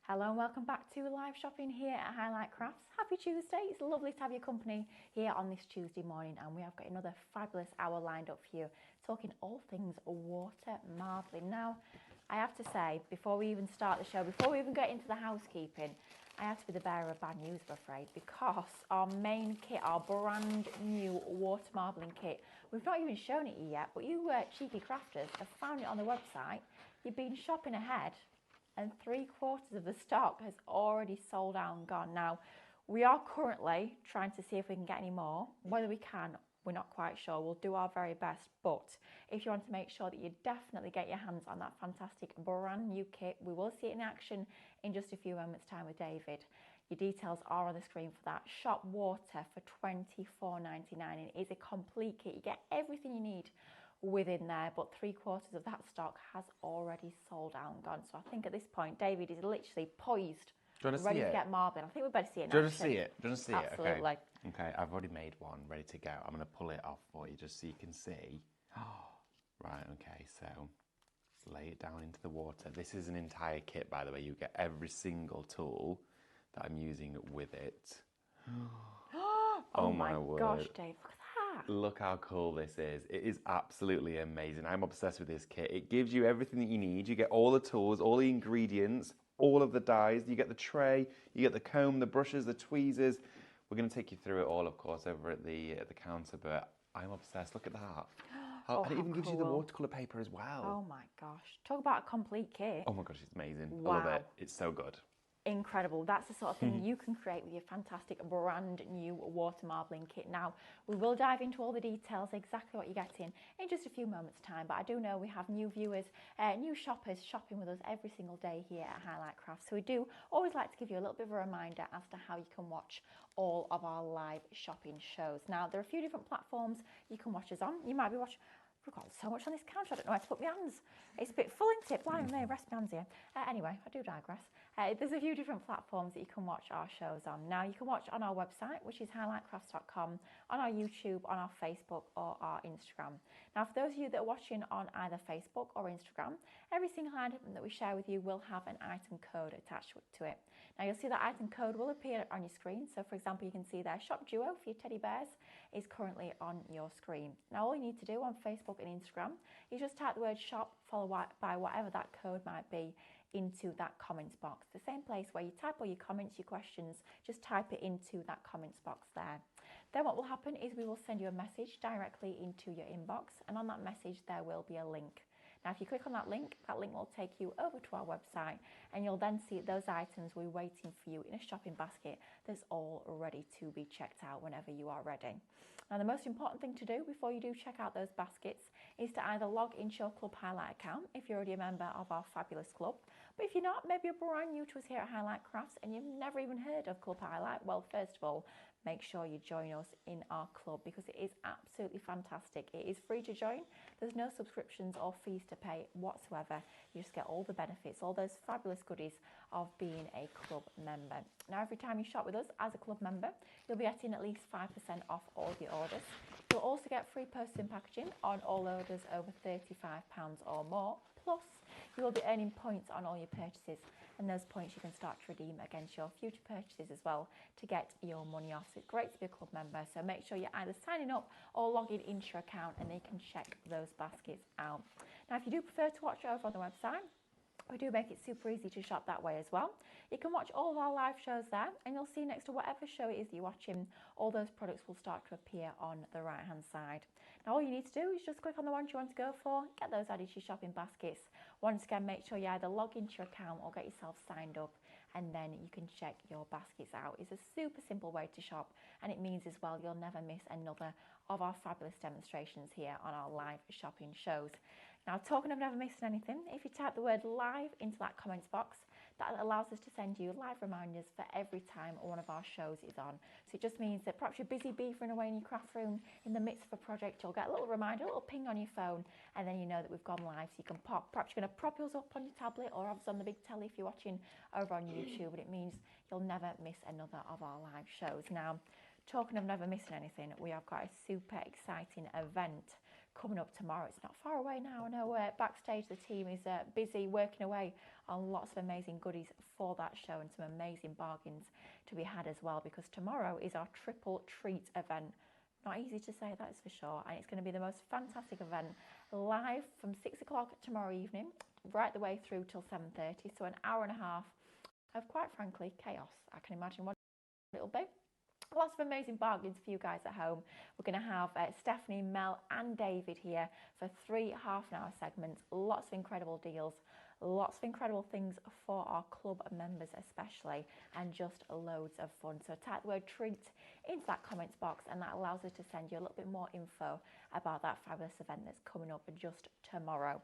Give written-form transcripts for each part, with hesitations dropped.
Hello and welcome back to live shopping here at Highlight Crafts. Happy Tuesday. It's lovely to have your company here on this Tuesday morning, and we have got another fabulous hour lined up for you, talking all things water marbling. Now, I have to say, before we even start the show, before we even get into the housekeeping, I have to be the bearer of bad news, I'm afraid, because our main kit, our brand new water marbling kit, we've not even shown it yet, but you cheeky crafters have found it on the website. You've been shopping ahead, and 3/4 of the stock has already sold out and gone. Now, we are currently trying to see if we can get any more. Whether we can, we're not quite sure. We'll do our very best, but if you want to make sure that you definitely get your hands on that fantastic brand new kit, we will see it in action in just a few moments' time with David. Your details are on the screen for that. Shop water for $24.99, and it is a complete kit. You get everything you need within there, but 3/4 of that stock has already sold out and gone. So I think at this point, David is literally poised, ready to get marbling. I think we better see it now. Do you want to see it? Do you want to see it? Absolutely. Okay, I've already made one, ready to go. I'm going to pull it off for you just so you can see. Right, okay, so let's lay it down into the water. This is an entire kit, by the way. You get every single tool that I'm using with it. Oh my word. Gosh, Dave, look at that. Look how cool this is. It is absolutely amazing. I'm obsessed with this kit. It gives you everything that you need. You get all the tools, all the ingredients, all of the dyes. You get the tray, you get the comb, the brushes, the tweezers. We're going to take you through it all, of course, over at the counter, but I'm obsessed. Look at that. And it even gives you the watercolour paper as well. Oh my gosh. Talk about a complete kit. Oh my gosh, it's amazing. Wow. I love it. It's so good. Incredible. That's the sort of thing you can create with your fantastic brand new water marbling kit. Now, we will dive into all the details, exactly what you're getting, in just a few moments' time. But I do know we have new viewers, new shoppers shopping with us every single day here at Highlight Crafts. So we do always like to give you a little bit of a reminder as to how you can watch all of our live shopping shows. Now, there are a few different platforms you can watch us on. You might be watching... We've got so much on this counter, I don't know where to put my hands. It's a bit full, isn't it? Blimey me, rest my hands here. Anyway, I do digress. There's a few different platforms that you can watch our shows on. Now, you can watch on our website, which is highlightcrafts.com, on our YouTube, on our Facebook, or our Instagram. Now, for those of you that are watching on either Facebook or Instagram, every single item that we share with you will have an item code attached to it. Now, you'll see that item code will appear on your screen. So, for example, you can see there, Shop Duo for your teddy bears is currently on your screen. Now, all you need to do on Facebook and Instagram is just type the word shop followed by whatever that code might be into that comments box. The same place where you type all your comments, your questions, just type it into that comments box there. Then what will happen is we will send you a message directly into your inbox, and on that message there will be a link. Now, if you click on that link will take you over to our website, and you'll then see those items we're waiting for you in a shopping basket that's all ready to be checked out whenever you are ready. Now, the most important thing to do before you do check out those baskets is to either log into your Club Highlight account if you're already a member of our fabulous club. But if you're not, maybe you're brand new to us here at Highlight Crafts and you've never even heard of Club Highlight, well, first of all, make sure you join us in our club because it is absolutely fantastic. It is free to join. There's no subscriptions or fees to pay whatsoever. You just get all the benefits, all those fabulous goodies of being a club member. Now, every time you shop with us as a club member, you'll be getting at least 5% off all your orders. You'll also get free postage and packaging on all orders over £35 or more. Plus, you will be earning points on all your purchases, and those points you can start to redeem against your future purchases as well to get your money off. So it's great to be a club member, so make sure you're either signing up or logging into your account and they can check those baskets out. Now, if you do prefer to watch over on the website, we do make it super easy to shop that way as well. You can watch all of our live shows there, and you'll see next to whatever show it is that you're watching, all those products will start to appear on the right hand side. Now, all you need to do is just click on the ones you want to go for, get those added to your shopping baskets. Once again, make sure you either log into your account or get yourself signed up, and then you can check your baskets out. It's a super simple way to shop, and it means as well you'll never miss another of our fabulous demonstrations here on our live shopping shows. Now, talking of never missing anything, if you type the word live into that comments box, that allows us to send you live reminders for every time one of our shows is on. So it just means that perhaps you're busy beavering away in your craft room in the midst of a project, you'll get a little reminder, a little ping on your phone, and then you know that we've gone live. So you can perhaps you're going to prop yours up on your tablet or have us on the big telly if you're watching over on YouTube, but it means you'll never miss another of our live shows. Now, talking of never missing anything, we have got a super exciting event coming up tomorrow. It's not far away now. I know backstage the team is busy working away on lots of amazing goodies for that show and some amazing bargains to be had as well, because tomorrow is our triple treat event. Not easy to say, that is for sure, and it's going to be the most fantastic event, live from 6 o'clock tomorrow evening right the way through till 7:30, so an hour and a half of, quite frankly, chaos. I can imagine what it'll be. Lots of amazing bargains for you guys at home. We're going to have Stephanie, Mel and David here for 3 half-an-hour segments. Lots of incredible deals, lots of incredible things for our club members especially, and just loads of fun. So type the word treat into that comments box, and that allows us to send you a little bit more info about that fabulous event that's coming up just tomorrow.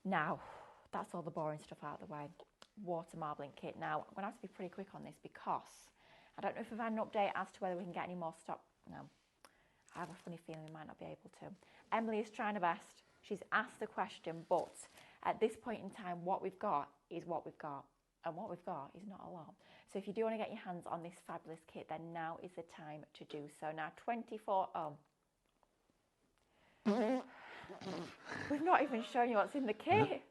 Now, that's all the boring stuff out of the way. Water marbling kit. Now, I'm going to have to be pretty quick on this because I don't know if we've had an update as to whether we can get any more stock. No, I have a funny feeling we might not be able to. Emily is trying her best. She's asked the question, but at this point in time, what we've got is what we've got. And what we've got is not a lot. So if you do want to get your hands on this fabulous kit, then now is the time to do so. Now, 24... Oh. We've not even shown you what's in the kit.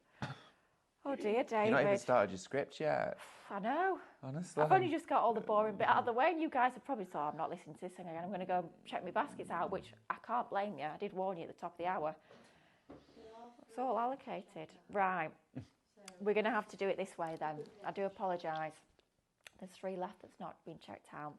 Oh dear, David. You've not even started your script yet. I know. Honestly. I've only just got all the boring bit out of the way, and you guys have probably thought, I'm not listening to this thing again. I'm going to go check my baskets out, which I can't blame you. I did warn you at the top of the hour. It's all allocated. Right. We're going to have to do it this way then. I do apologise. There's 3 left that's not been checked out.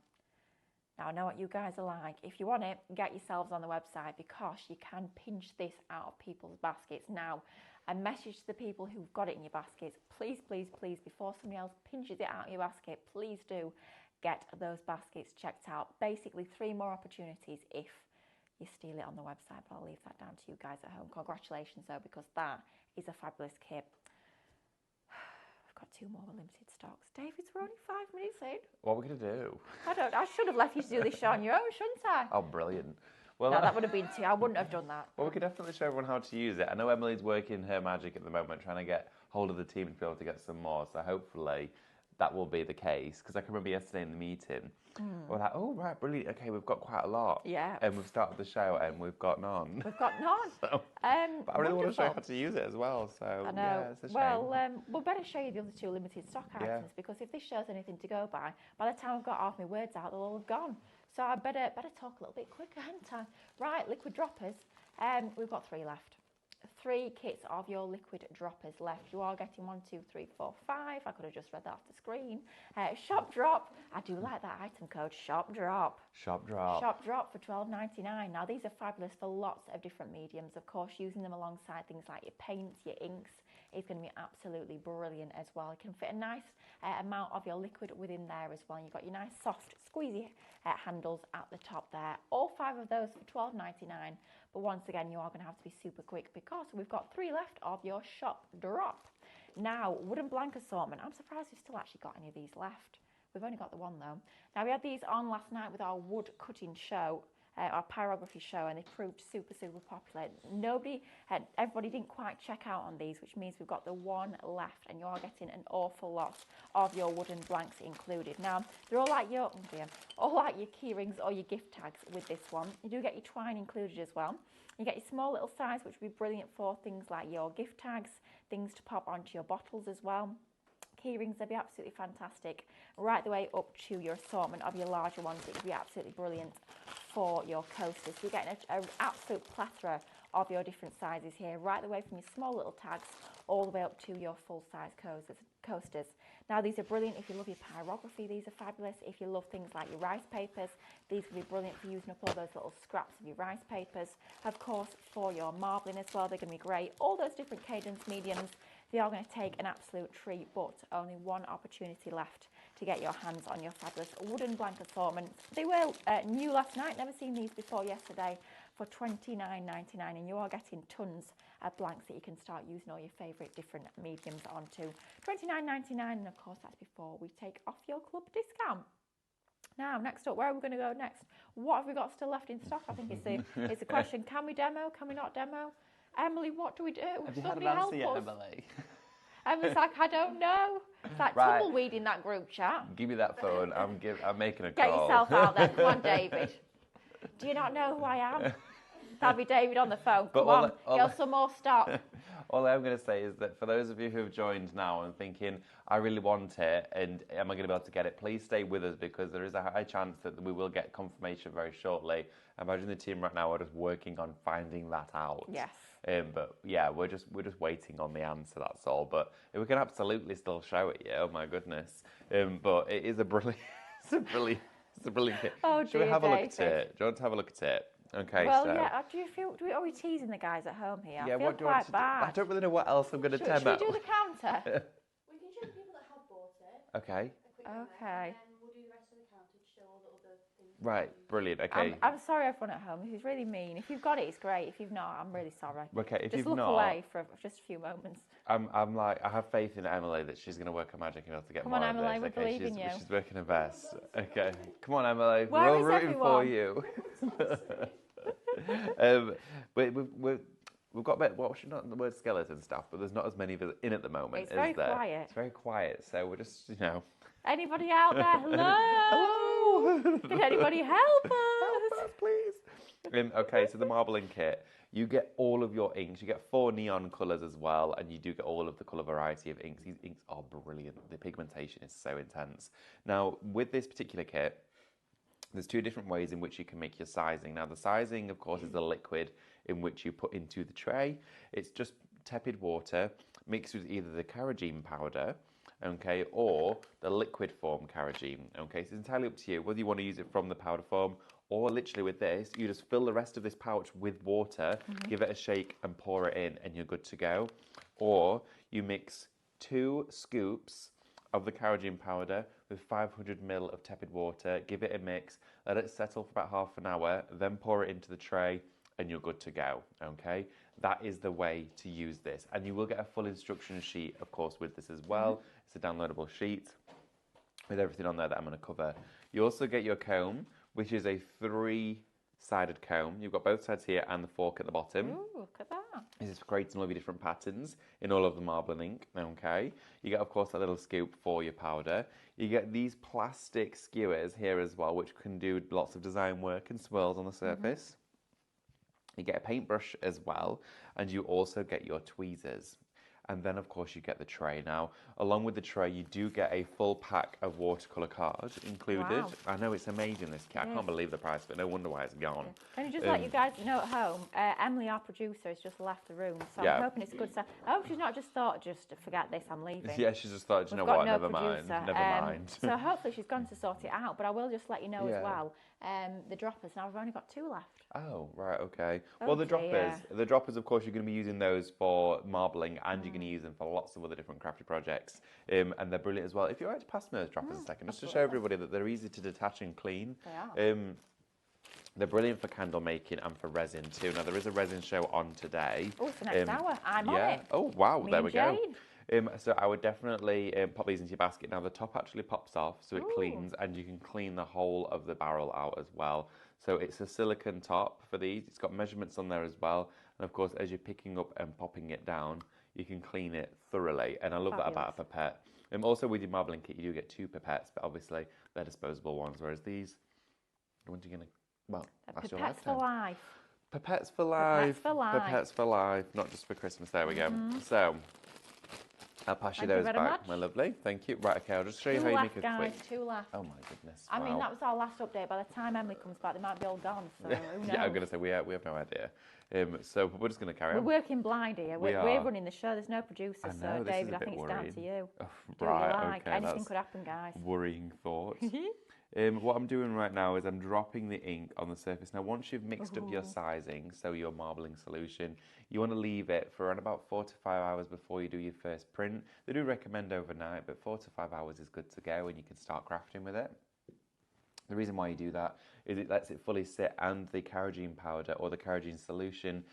Now, I know what you guys are like. If you want it, get yourselves on the website, because you can pinch this out of people's baskets. Now, a message to the people who've got it in your baskets, please, please, please, before somebody else pinches it out of your basket, please do get those baskets checked out. Basically, 3 more opportunities if you steal it on the website, but I'll leave that down to you guys at home. Congratulations, though, because that is a fabulous kit. We've got 2 more limited stocks. David's, we're only 5 minutes in. What are we going to do? I should have left you to do this show on your own, shouldn't I? Oh, brilliant. Well, No, that would have been too. I wouldn't have done that. Well, we could definitely show everyone how to use it. I know Emily's working her magic at the moment, trying to get hold of the team to be able to get some more. So hopefully that will be the case. Because I can remember yesterday in the meeting, we're like, oh, right, brilliant. Okay, we've got quite a lot. Yeah. And we've started the show and we've got none. We've got none. So, but I really want to show you how to use it as well. So, I know. yeah, it's a shame. Well, we'll better show you the other 2 limited stock items, Yeah. because if this shows anything to go by the time I've got half my words out, they'll all have gone. So I better talk a little bit quicker, hadn't I? Right, liquid droppers. We've got 3 left. 3 kits of your liquid droppers left. You are getting 1, 2, 3, 4, 5. I could have just read that off the screen. Shop drop. I do like that item code, shop drop. Shop drop. Shop drop for $12.99. Now, these are fabulous for lots of different mediums. Of course, using them alongside things like your paints, your inks, is going to be absolutely brilliant as well. It can fit a nice amount of your liquid within there as well. You've got your nice soft squeezy handles at the top there. All 5 of those for $12.99. But once again, you are going to have to be super quick, because we've got 3 left of your shop drop. Now, wooden blank assortment. I'm surprised we've still actually got any of these left. We've only got the 1 though. Now, we had these on last night with our wood cutting show, our pyrography show, and they proved super, super popular. Everybody didn't quite check out on these, which means we've got the 1 left, and you are getting an awful lot of your wooden blanks included. Now, they're all like your key rings or your gift tags with this one. You do get your twine included as well. You get your small little size, which would be brilliant for things like your gift tags, things to pop onto your bottles as well. Key rings, they'd be absolutely fantastic. Right the way up to your assortment of your larger ones, it would be absolutely brilliant for your coasters. You're getting an absolute plethora of your different sizes here, right the way from your small little tags all the way up to your full-size coasters. Now, these are brilliant if you love your pyrography. These are fabulous if you love things like your rice papers. These will be brilliant for using up all those little scraps of your rice papers. Of course, for your marbling as well, they're going to be great. All those different cadence mediums, they are going to take an absolute treat, but only 1 opportunity left to get your hands on your fabulous wooden blank assortment. They were new last night, never seen these before yesterday, for $29.99, and you are getting tons of blanks that you can start using all your favourite different mediums onto. $29.99, and of course that's before we take off your club discount. Now, next up, where are we going to go next? What have we got still left in stock? I think it's the question. Can we demo? Can we not demo? Emily, what do we do? Have you had an answer yet, Emily? Emily's like, I don't know. It's like tumbleweed in that group chat. Give me that phone. I'm making a Get call. yourself out there. Come on, David. Do you not know who I am? That'll be David on the phone. But Come on, get some more stock. All I'm going to say is that for those of you who have joined now and thinking, I really want it, and am I going to be able to get it, please stay with us, because there is a high chance that we will get confirmation very shortly. I imagine the team right now are just working on finding that out. Yes. But yeah, we're just waiting on the answer, that's all. But we can absolutely still show it, yeah, oh my goodness. But it is a brilliant, it's a brilliant kit. Oh, Should we have a look at it? Do you want to have a look at it? Okay, well, so. yeah, are we teasing the guys at home here? Yeah, I feel what do you want to do? I don't really know what else I'm going to demo. Should we do the counter? We can show people that have bought it. Okay. Okay. And then we'll do the rest of the counter to show all the other things. Right, brilliant, okay. I'm sorry everyone at home, this is really mean. If you've got it, it's great. If you've not, I'm really sorry. Okay, if just you've look not, away for just a few moments. I'm like, I have faith in Emily that she's going to work her magic and be able to get Come more on, of Emily, this. we believe in you. She's working her best. Okay, come on, Emily. Where We're all is rooting for everyone? you. We've got a bit, well, not the word skeleton stuff, but there's not as many in at the moment. It's very quiet. It's very quiet, so we're just, Anybody out there? Hello? Hello? Can anybody help us? Help us, please. Okay, so the marbling kit, you get all of your inks. You get 4 neon colours as well, and you do get all of the colour variety of inks. These inks are brilliant. The pigmentation is so intense. Now, with this particular kit, there's 2 different ways in which you can make your sizing. Now, the sizing, of course, is the liquid in which you put into the tray. It's just tepid water mixed with either the carrageen powder, okay, or the liquid form carrageen, okay? So it's entirely up to you whether you want to use it from the powder form, or literally with this, you just fill the rest of this pouch with water, give it a shake and pour it in, and you're good to go. Or you mix 2 scoops of the carrageen powder with 500 ml of tepid water, give it a mix, let it settle for about half an hour, then pour it into the tray, and you're good to go, okay? That is the way to use this. And you will get a full instruction sheet, of course, with this as well. It's a downloadable sheet with everything on there that I'm going to cover. You also get your comb, which is a 3-sided comb. You've got both sides here and the fork at the bottom. Ooh, look at that. This is creating all of your different patterns in all of the marbling ink, okay? You get, of course, that little scoop for your powder. You get these plastic skewers here as well, which can do lots of design work and swirls on the surface. You get a paintbrush as well, and you also get your tweezers. And then, of course, you get the tray. Now, along with the tray, you do get a full pack of watercolour cards included. Wow. I know it's amazing, this kit. I can't believe the price of it. No wonder why it's gone. Can you just let you guys know at home, Emily, our producer, has just left the room, so Yeah. I'm hoping it's good. I hope she's not just thought, just forget this, I'm leaving. Yeah, she's just thought, you know We've got what, no never mind. producer. Never mind. So hopefully she's gone to sort it out, but I will just let you know Yeah. as well, the droppers. Now we've only got 2 left. Oh, right, okay. Oh, Well, the dear. droppers, of course, you're going to be using those for marbling, and you're going to use them for lots of other different crafty projects. And they're brilliant as well. If you're right to pass me those droppers a second, just to show everybody that they're easy to detach and clean. They are. They're brilliant for candle making and for resin too. Now, there is a resin show on today. Oh, it's the next hour. I'm on Yeah. it. Oh, wow, Me there and we go. Jane. So I would definitely pop these into your basket. Now, the top actually pops off, so it Ooh. cleans, and you can clean the whole of the barrel out as well. So it's a silicone top for these. It's got measurements on there as well. And of course, as you're picking up and popping it down, you can clean it thoroughly. And I love that about a pipette. Also with your marbling kit, you do get 2 pipettes, but obviously they're disposable ones. Whereas these, the ones you're going to, well, that's your Pipettes for lifetime. life. Pipettes for life. Pipettes for life. Pipettes for life, not just for Christmas. There we go. So I'll pass you Thank you those very back, much. my lovely. Thank you. Right, okay, I'll just show you 2 how you left, make a guys. quick. 2 left. Oh my goodness. I mean, wow. that was our last update. By the time Emily comes back, they might be all gone. So who knows? Yeah, I'm going to say we have no idea. So we're just going to carry We're on. working blind here. We We're are. running the show. There's no producer. I So, know, this is David, a I bit think it's down to worrying. you. Oh, Do right, what you like. okay, Anything that's could happen, guys. worrying thought. What I'm doing right now is I'm dropping the ink on the surface. Now, once you've mixed up your sizing, so your marbling solution, you want to leave it for around about 4 to 5 hours before you do your first print. They do recommend overnight, but 4 to 5 hours is good to go, and you can start crafting with it. The reason why you do that is it lets it fully sit, and the carrageen powder or the carrageen solution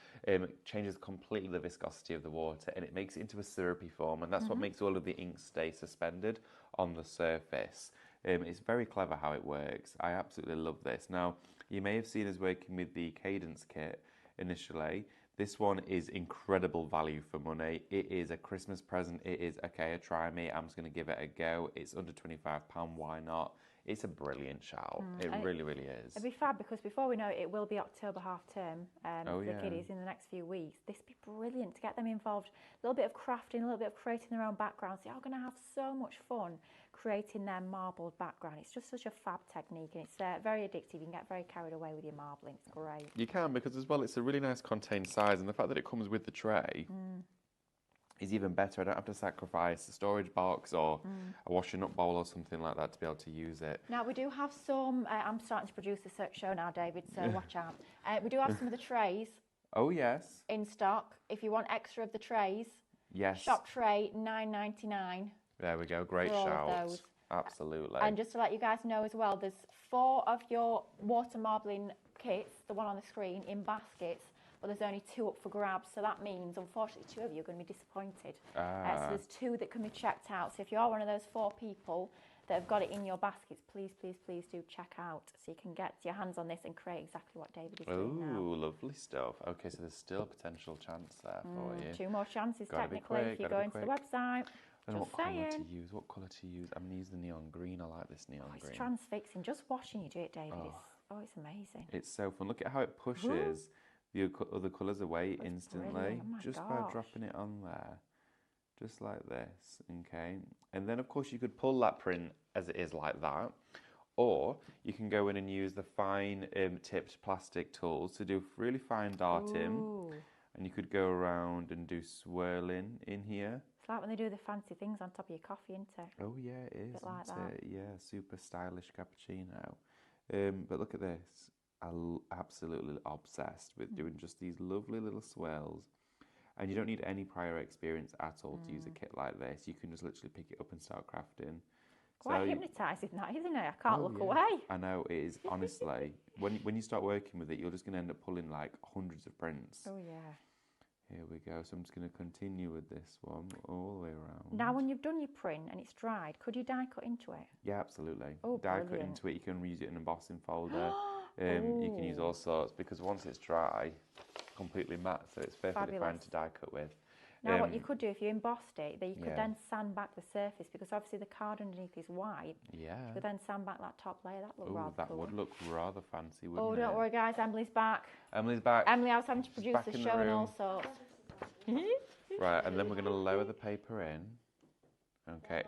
changes completely the viscosity of the water, and it makes it into a syrupy form, and that's what makes all of the ink stay suspended on the surface. It's very clever how it works. I absolutely love this. Now, you may have seen us working with the Cadence kit initially. This one is incredible value for money. It is a Christmas present. It is, okay, try me. I'm just going to give it a go. It's under £25. Why not? It's a brilliant shout. It And really, really is. It'd be fab because before we know it, it will be October half term for the yeah. kiddies in the next few weeks. This would be brilliant to get them involved. A little bit of crafting, a little bit of creating their own backgrounds. They are going to have so much fun creating their marbled background. It's just such a fab technique, and it's very addictive. You can get very carried away with your marbling. It's great. You can, because as well, it's a really nice contained size, and the fact that it comes with the tray is even better. I don't have to sacrifice a storage box or a washing up bowl or something like that to be able to use it. Now, we do have some, I'm starting to produce this show now, David, so watch out. We do have some of the trays Oh, yes. in stock. If you want extra of the trays, Yes. shop tray, $9.99. There we go. Great for all of shout. those. Absolutely. And just to let you guys know as well, there's 4 of your water marbling kits, the one on the screen, in baskets, but there's only 2 up for grabs. So that means, unfortunately, 2 of you are going to be disappointed. So there's 2 that can be checked out. So if you are one of those 4 people that have got it in your baskets, please, please, please do check out so you can get your hands on this and create exactly what David is doing now. Ooh, lovely stuff. Okay, so there's still a potential chance there for you. 2 more chances, Gotta be technically, quick, if you gotta go be into the quick. website. I don't know Just what colour saying. to use. What colour to use? I'm going to use the neon green. I like this neon It's green. transfixing. Just watching you do it, David. It's amazing. It's so fun. Look at how it pushes the other colours away instantly. brilliant. Oh my just by gosh. dropping it on there. Just like this, okay? And then, of course, you could pull that print as it is like that. Or you can go in and use the fine tipped plastic tools to do really fine darting. Ooh. And you could go around and do swirling in here. It's like when they do the fancy things on top of your coffee, isn't it? Oh yeah, it is. Bit like isn't that. it? Yeah, super stylish cappuccino. But look at this. I'm absolutely obsessed with doing just these lovely little swirls. And you don't need any prior experience at all to use a kit like this. You can just literally pick it up and start crafting. Quite hypnotising that, isn't it? I can't look away. I know, it is. Honestly, when you start working with it, you're just going to end up pulling like hundreds of prints. Oh, yeah. Here we go. So I'm just going to continue with this one all the way around. Now, when you've done your print and it's dried, could you die cut into it? Yeah, absolutely. Oh, Die cut brilliant. into it. You can reuse it in an embossing folder. You can use all sorts, because once it's dry, completely matte, so it's perfectly fine Fabulous. to die cut with. Now, what you could do if you embossed it, that you could Yeah. then sand back the surface, because obviously the card underneath is white. Yeah. You could then sand back that top layer. That looked Oh, rather that cool. would look rather fancy, wouldn't Oh, it? don't worry, guys. Emily's back. Emily's back. Emily, I was having to produce back the in the show and room. all sorts. Right, and then we're going to lower the paper in. Okay.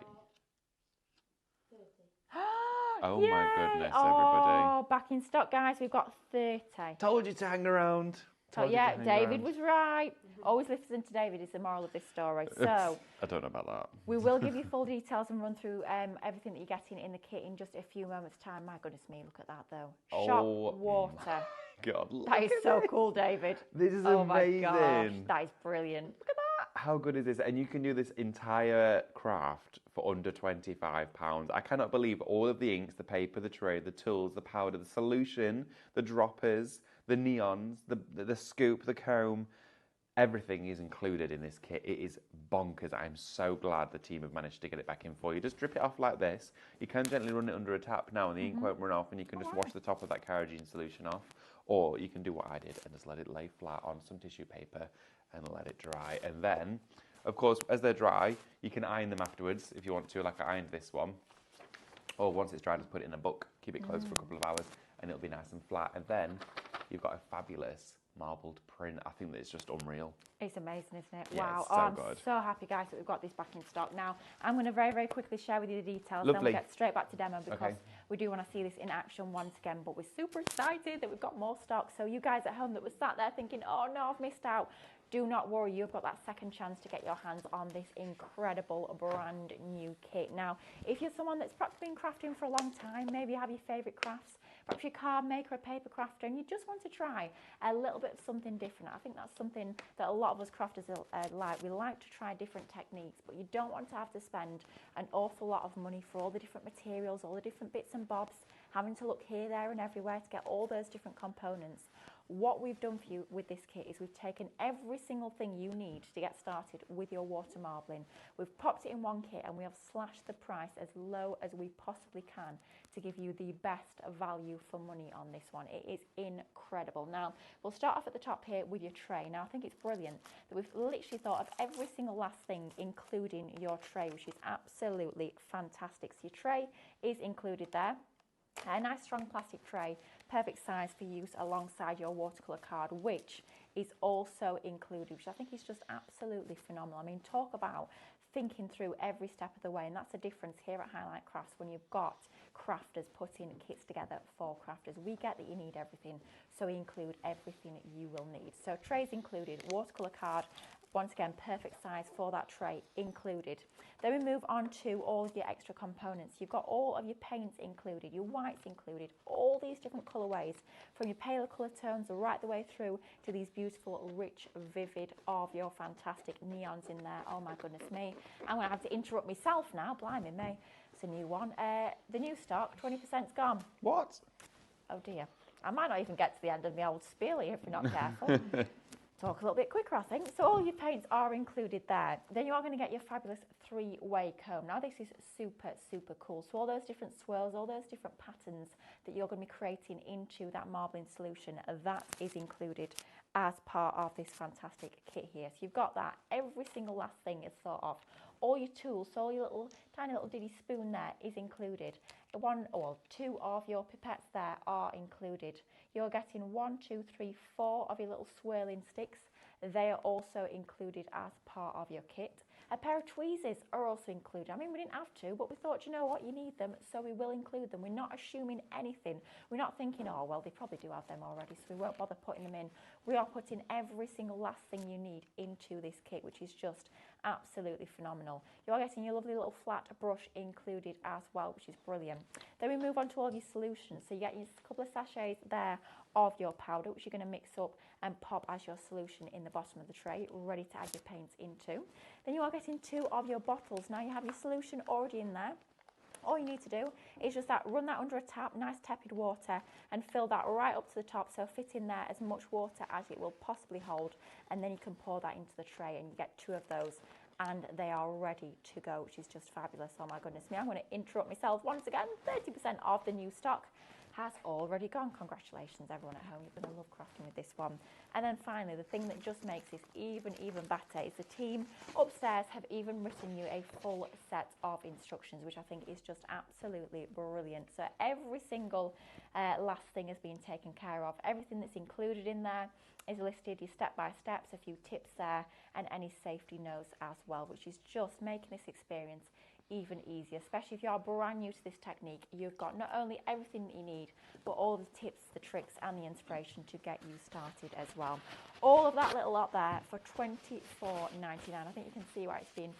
Oh Yay! my goodness, Oh, everybody. back in stock, guys. We've got 30. Told you to hang around. So, Told you to yeah, hang David around. was right. Always listen to David is the moral of this story. So I don't know about that. we will give you full details and run through everything that you're getting in the kit in just a few moments' time. My goodness me, look at that though. Shop Oh, water. God, look That is at so this. cool, David. This is Oh amazing. my gosh, that is brilliant. Look at that. How good is this? And you can do this entire craft for under £25. I cannot believe all of the inks, the paper, the tray, the tools, the powder, the solution, the droppers, the neons, the scoop, the comb. Everything is included in this kit. It is bonkers. I'm so glad the team have managed to get it back in for you. Just drip it off like this. You can gently run it under a tap now and the ink won't run off, and you can just wash the top of that carrageen solution off. Or you can do what I did and just let it lay flat on some tissue paper and let it dry. And then, of course, as they're dry, you can iron them afterwards if you want to, like I ironed this one. Or once it's dry, just put it in a book, keep it closed for a couple of hours, and it'll be nice and flat. And then you've got a fabulous marbled print. I think that it's just unreal. It's amazing, isn't it? Yeah, Wow. it's so I'm good. so happy, guys, that we've got this back in stock. Now, I'm going to very, very quickly share with you the details. Then Lovely. we'll get straight back to demo because Okay. we do want to see this in action once again. But we're super excited that we've got more stock. So you guys at home that were sat there thinking, oh, no, I've missed out. Do not worry. You've got that second chance to get your hands on this incredible brand new kit. Now, if you're someone that's perhaps been crafting for a long time, maybe you have your favourite crafts, perhaps you're a card maker, a paper crafter, and you just want to try a little bit of something different. I think that's something that a lot of us crafters like. We like to try different techniques, but you don't want to have to spend an awful lot of money for all the different materials, all the different bits and bobs, having to look here, there, and everywhere to get all those different components. What we've done for you with this kit is we've taken every single thing you need to get started with your water marbling. We've popped it in one kit and we have slashed the price as low as we possibly can to give you the best value for money on this one. It is incredible. Now, we'll start off at the top here with your tray. Now, I think it's brilliant that we've literally thought of every single last thing, including your tray, which is absolutely fantastic. So your tray is included there. A nice strong plastic tray, perfect size for use alongside your watercolour card, which is also included, which I think is just absolutely phenomenal. I mean, talk about thinking through every step of the way, and that's the difference here at Highlight Crafts when you've got crafters putting kits together for crafters. We get that you need everything, so we include everything you will need. So trays included, watercolour card, once again, perfect size for that tray included. Then we move on to all of your extra components. You've got all of your paints included, your whites included, all these different colourways, from your paler colour tones right the way through to these beautiful, rich, vivid of your fantastic neons in there. Oh my goodness me. I'm going to have to interrupt myself now, blimey me. It's a new one. The new stock, 20%'s gone. What? Oh dear. I might not even get to the end of my old spiel here if you're not careful. Talk a little bit quicker, I think. So all your paints are included there. Then you are going to get your fabulous 3-way comb. Now this is super, super cool. So all those different swirls, all those different patterns that you're going to be creating into that marbling solution, that is included as part of this fantastic kit here. So you've got that. Every single last thing is thought of. All your tools, so all your little tiny little diddy spoon there is included. 2 of your pipettes there are included. You're getting 1, 2, 3, 4 of your little swirling sticks. They are also included as part of your kit. A pair of tweezers are also included. I mean, we didn't have to, but we thought, you know what, you need them, so we will include them. We're not assuming anything. We're not thinking, oh, well, they probably do have them already, so we won't bother putting them in. We are putting every single last thing you need into this kit, which is just absolutely phenomenal. You are getting your lovely little flat brush included as well, which is brilliant. Then we move on to all your solutions. So you get your couple of sachets there of your powder, which you're going to mix up and pop as your solution in the bottom of the tray, ready to add your paints into. Then you are getting 2 of your bottles. Now you have your solution already in there. All you need to do is just run that under a tap, nice tepid water, and fill that right up to the top, so fit in there as much water as it will possibly hold, and then you can pour that into the tray and you get 2 of those and they are ready to go, which is just fabulous. Oh my goodness me, I'm going to interrupt myself once again. 30% of the new stock has already gone. Congratulations everyone at home, you're going to love crafting with this one. And then finally, the thing that just makes this even better is the team upstairs have even written you a full set of instructions, which I think is just absolutely brilliant. So every single last thing has been taken care of. Everything that's included in there is listed, your step-by-steps, a few tips there, and any safety notes as well, which is just making this experience even easier, especially if you are brand new to this technique. You've got not only everything that you need, but all the tips, the tricks, and the inspiration to get you started as well. All of that little lot there for $24.99. I think you can see why it's been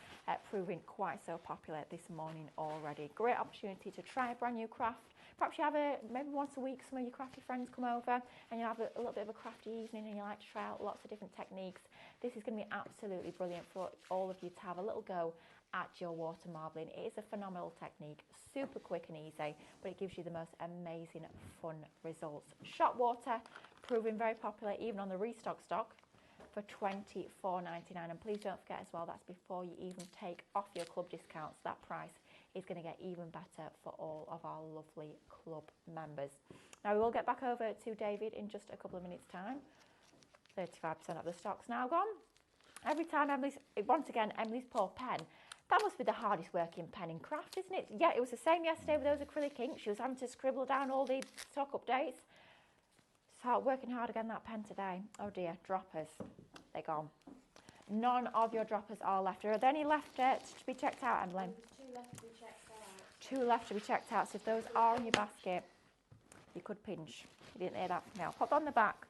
proving quite so popular this morning already. Great opportunity to try a brand new craft. Perhaps you have maybe once a week some of your crafty friends come over and you have a little bit of a crafty evening and you like to try out lots of different techniques. This is going to be absolutely brilliant for all of you to have a little go at your water marbling. It is a phenomenal technique, super quick and easy, but it gives you the most amazing fun results. Shot water, proving very popular even on the restock stock for $24.99. And please don't forget as well, that's before you even take off your club discounts. That price is going to get even better for all of our lovely club members. Now we will get back over to David in just a couple of minutes time. 35% of the stock's now gone. Every time once again, Emily's poor pen. That must be the hardest working pen in craft, isn't it? Yeah, it was the same yesterday with those acrylic inks. She was having to scribble down all the stock updates. So working hard again, that pen today. Oh dear, droppers. They're gone. None of your droppers are left. Are there any left to be checked out, Emily? 2 left to be checked out. 2 left to be checked out. So if those are in your basket, you could pinch. You didn't hear that from me. I'll pop on the back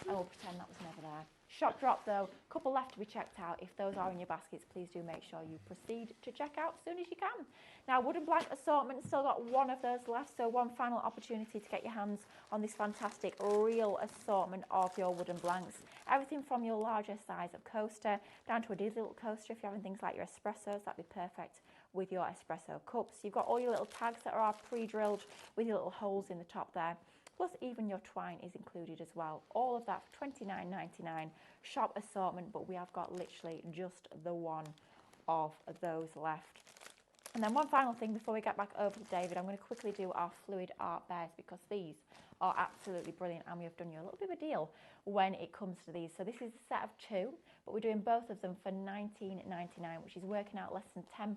and we'll pretend that was never there. Shop drop though, couple left to be checked out. If those are in your baskets, please do make sure you proceed to check out as soon as you can. Now, wooden blank assortment, still got 1 of those left, so one final opportunity to get your hands on this fantastic real assortment of your wooden blanks. Everything from your larger size of coaster down to a little coaster. If you're having things like your espressos, that'd be perfect with your espresso cups. You've got all your little tags that are pre-drilled with your little holes in the top there. plus even your twine is included as well. All of that for $29.99 shop assortment, but we have got literally just the one of those left. And then one final thing before we get back over to David, I'm going to quickly do our fluid art bears because these are absolutely brilliant, and we have done you a little bit of a deal when it comes to these. So this is a set of 2, but we're doing both of them for $19.99, which is working out less than £10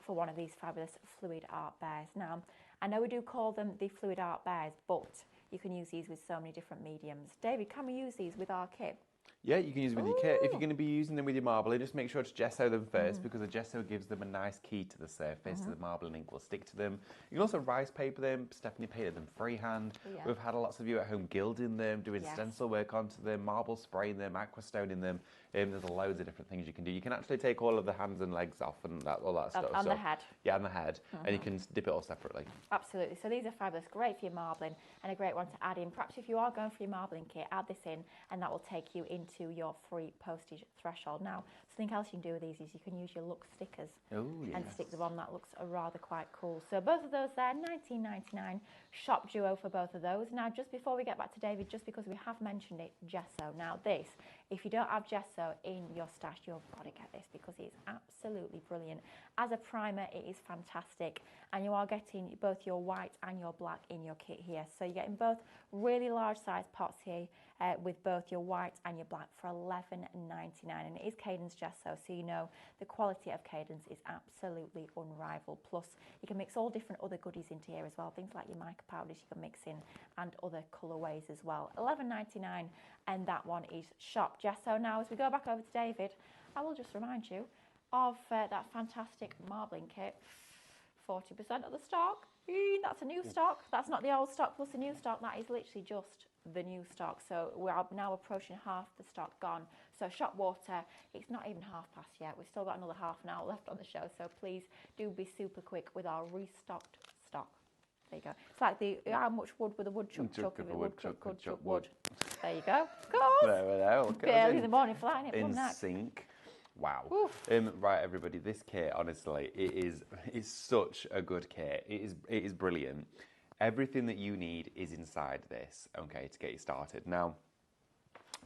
for one of these fabulous fluid art bears. Now, I know we do call them the fluid art bears, but you can use these with so many different mediums. David, can we use these with our kit? Yeah, you can use them with your kit. If you're going to be using them with your marbling, just make sure to gesso them first because the gesso gives them a nice key to the surface, so the marbling ink will stick to them. You can also rice paper them. Stephanie painted them freehand. Yeah. We've had lots of you at home gilding them, doing stencil work onto them, marble spraying them, aqua stoning them. There's loads of different things you can do. You can actually take all of the hands and legs off and all that stuff. And the head. Yeah, and the head. And you can dip it all separately. Absolutely. So these are fabulous, great for your marbling and a great one to add in. Perhaps if you are going for your marbling kit, add this in and that will take you into your free postage threshold. Now, something else you can do with these is you can use your look stickers and stick them on. That looks rather quite cool. So both of those there, $19.99 shop duo for both of those. Now, just before we get back to David, just because we have mentioned it, gesso. Now this, if you don't have gesso in your stash, you've got to get this because it's absolutely brilliant. As a primer, it is fantastic, and you are getting both your white and your black in your kit here. So you're getting both really large size pots here with both your white and your black for $11.99, and it is Cadence gesso, so you know the quality of Cadence is absolutely unrivaled. Plus, you can mix all different other goodies into here as well, things like your mica powders you can mix in and other colourways as well. $11.99, and that one is shop gesso. Now, as we go back over to David, I will just remind you of that fantastic marbling kit. 40% of the stock. That's a new stock. That's not the old stock plus the new stock. That is literally just the new stock. So we're now approaching half the stock gone. So shop water, it's not even half past yet. We've still got another half an hour left on the show. So please do be super quick with our restocked stock. There you go. It's like the how much wood with a woodchuck chuck of it. Wood. There you go. Go. Barely in the morning flying it. In sync. Wow. Right, everybody, this kit, honestly, it's such a good kit. It is brilliant. Everything that you need is inside this, okay, to get you started. Now,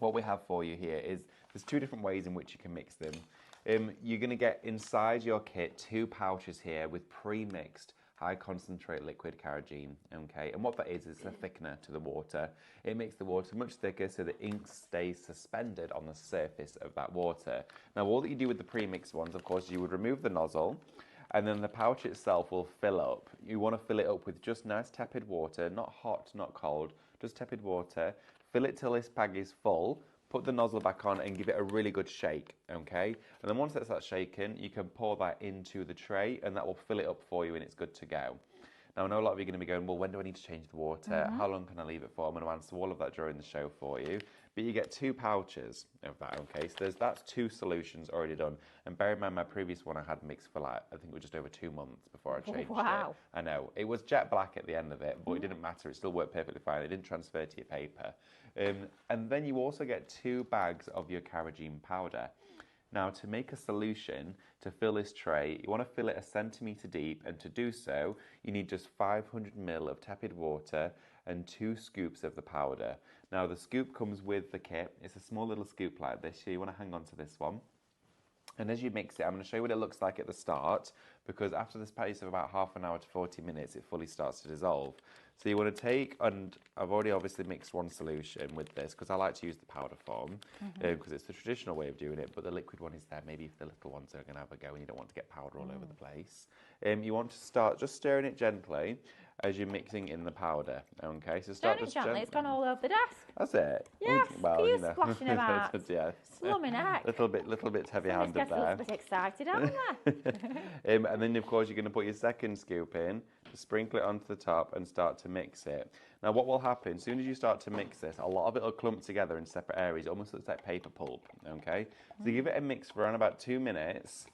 what we have for you here is there's 2 different ways in which you can mix them. You're going to get inside your kit 2 pouches here with pre-mixed high concentrate liquid carrageen, okay? And what that is a thickener to the water. It makes the water much thicker so the ink stays suspended on the surface of that water. Now, all that you do with the pre-mixed ones, of course, you would remove the nozzle, and then the pouch itself will fill up. You want to fill it up with just nice tepid water, not hot, not cold, just tepid water. Fill it till this bag is full. Put the nozzle back on and give it a really good shake, okay? And then once that's shaken, you can pour that into the tray and that will fill it up for you and it's good to go. Now, I know a lot of you are going to be going, well, when do I need to change the water? How long can I leave it for? I'm going to answer all of that during the show for you. But you get 2 pouches of that, okay? So that's 2 solutions already done. And bear in mind, my previous one I had mixed for like, I think it was just over 2 months before I changed it. I know. It was jet black at the end of it, but it didn't matter. It still worked perfectly fine. It didn't transfer to your paper. And then you also get 2 bags of your carrageen powder. Now, to make a solution to fill this tray, you want to fill it 1 centimetre deep, and to do so, you need just 500 ml of tepid water and 2 scoops of the powder. Now, the scoop comes with the kit. It's a small little scoop like this, so you want to hang on to this one. And as you mix it, I'm going to show you what it looks like at the start, because after the space of about half an hour to 40 minutes, it fully starts to dissolve. So you want to take, and I've already obviously mixed one solution with this, because I like to use the powder form, because it's the traditional way of doing it, but the liquid one is there, maybe if the little ones are going to have a go and you don't want to get powder all over the place. You want to start just stirring it gently as you're mixing in the powder, okay? So start just gently. It's gone all over the desk. That's it. Yes, well, you know. Splashing about. Yeah. Slumming heck. Little bit heavy-handed there. Somebody's getting a little bit excited, aren't they? And then, of course, you're going to put your second scoop in, sprinkle it onto the top and start to mix it. Now, what will happen, as soon as you start to mix this, a lot of it will clump together in separate areas. It almost looks like paper pulp, okay? So give it a mix for around about 2 minutes,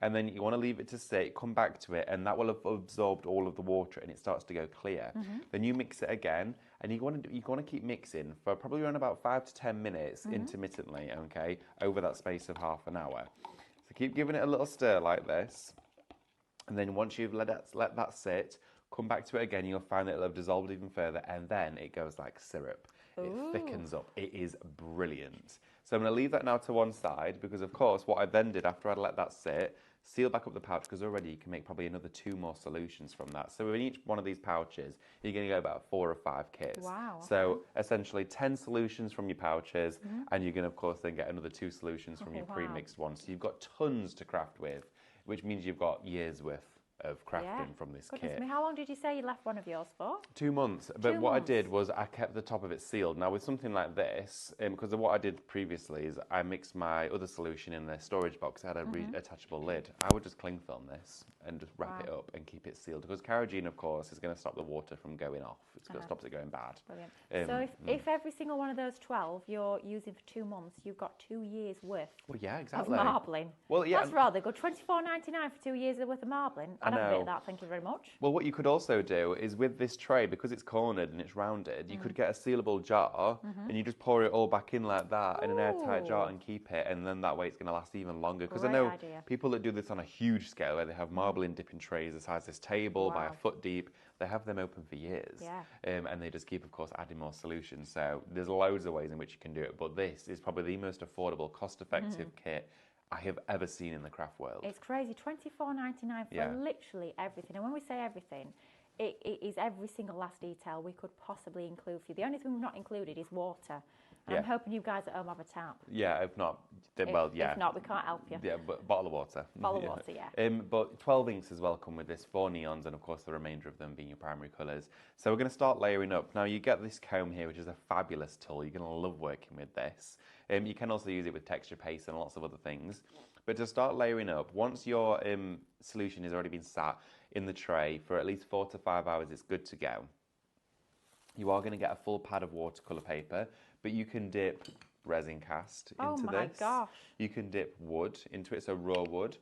and then you want to leave it to sit, come back to it, and that will have absorbed all of the water and it starts to go clear. Then you mix it again, and you want to keep mixing for probably around about 5 to 10 minutes intermittently, okay, over that space of half an hour. So keep giving it a little stir like this, and then once you've let that sit, come back to it again, you'll find that it'll have dissolved even further, and then it goes like syrup. It thickens up. It is brilliant. So I'm going to leave that now to one side because, of course, what I then did after I'd let that sit, seal back up the pouch because already you can make probably another 2 more solutions from that. So in each one of these pouches, you're going to get about 4 or 5 kits. Wow. So essentially 10 solutions from your pouches, and you're going to, of course, then get another 2 solutions from your pre-mixed ones. So you've got tons to craft with, which means you've got years worth of crafting from this Goodness kit. me, how long did you say you left one of yours for? 2 months. But what I did was I kept the top of it sealed. Now with something like this, because of what I did previously is I mixed my other solution in a storage box. It had a reattachable lid. I would just cling film this and just wrap it up and keep it sealed. Because carrageen, of course, is going to stop the water from going off. It's going to stop it going bad. Brilliant. So if every single one of those 12 you're using for 2 months, you've got 2 years worth of marbling. Well, yeah. That's rather good. $24.99 for 2 years worth of marbling. I'd have a bit of that, thank you very much. Well, what you could also do is with this tray, because it's cornered and it's rounded, you could get a sealable jar and you just pour it all back in like that in an airtight jar and keep it, and then that way it's going to last even longer. Because I know people that do this on a huge scale, where they have marbling dipping trays the size of this table by a foot deep, they have them open for years. And they just keep, of course, adding more solutions. So there's loads of ways in which you can do it, but this is probably the most affordable, cost-effective kit I have ever seen in the craft world. It's crazy, $24.99 for literally everything. And when we say everything, it is every single last detail we could possibly include for you. The only thing we've not included is water. And I'm hoping you guys at home have a tap. Yeah, if not, If not, we can't help you. Yeah, but bottle of water. Bottle of water, yeah. But 12 inks as well come with this, 4 neons, and of course the remainder of them being your primary colours. So we're going to start layering up. Now you get this comb here, which is a fabulous tool. You're going to love working with this. You can also use it with texture paste and lots of other things. But to start layering up, once your solution has already been sat in the tray for at least 4 to 5 hours, it's good to go. You are going to get a full pad of watercolour paper, but you can dip resin cast into this. Oh my gosh. You can dip wood into it, so raw wood,